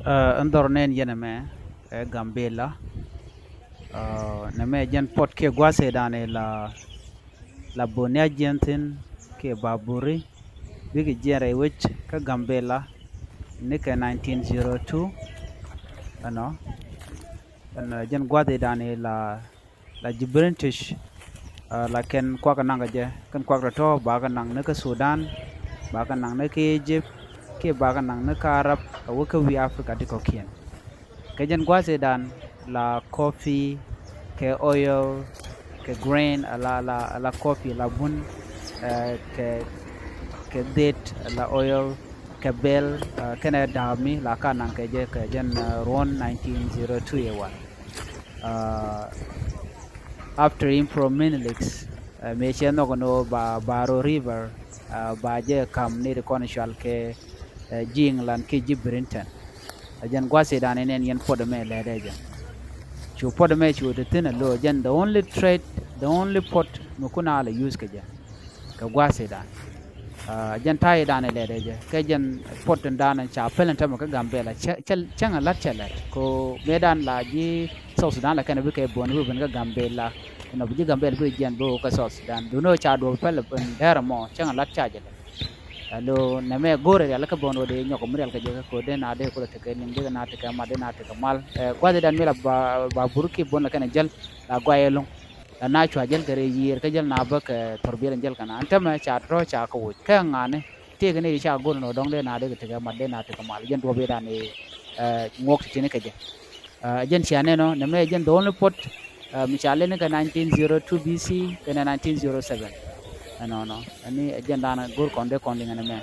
Andornen yeneme Gambela neme jen pot ke gwase dane la bonia jentin ke baburi bigi jere wich ka Gambela nika 1902 ano jen gwade dane la British la ken kwaka nanga je kan kwaka to baga nang nika Sudan baga nang nika Egypt ke baga nang nika Arab awaka wi Africa diko kien kejen gwase dan la coffee ke oil ke grain la coffee la bun ke date la oil ke bel kene dami la kanan ke je ke jen ron 1902 yewa after impro minilix me cheno no ba baro river ba je kam ni conditional ke jinglan ke jibrinten jen gwase dan enen yen podome le deja chu podome chu de tin lo jen the only pot mukuna la use ke jen ka gwase dan jen tayi dan le deja ke jen pot dan cha pelen tam ka gambela changa lat chalat ko medan la ji so sudan la kana bi ke bon bi ben ka gambela no bi gambela bi jen bo ka so sudan do no cha do pel ben dera mo changa lat cha jele alo name gore ya laka bono de nyoko murial ka joga ko de na de ko te ken de na te ka ma de na te ka mal gwade dan mila ba burki bon la kana jal la gwayelo la na chwa jal gare yir ka jal na ba ka torbiyel jal kana anta ma cha tro cha ko ka ngane te gane cha go no dong de na de te ka ma de na te ka mal jen do be dan e ngok ti ne ka je jen cha ne no name jen do no pot mi cha le ne ka 1902 BC kana 1907 no no ani jen dana gur konde kondi ngane me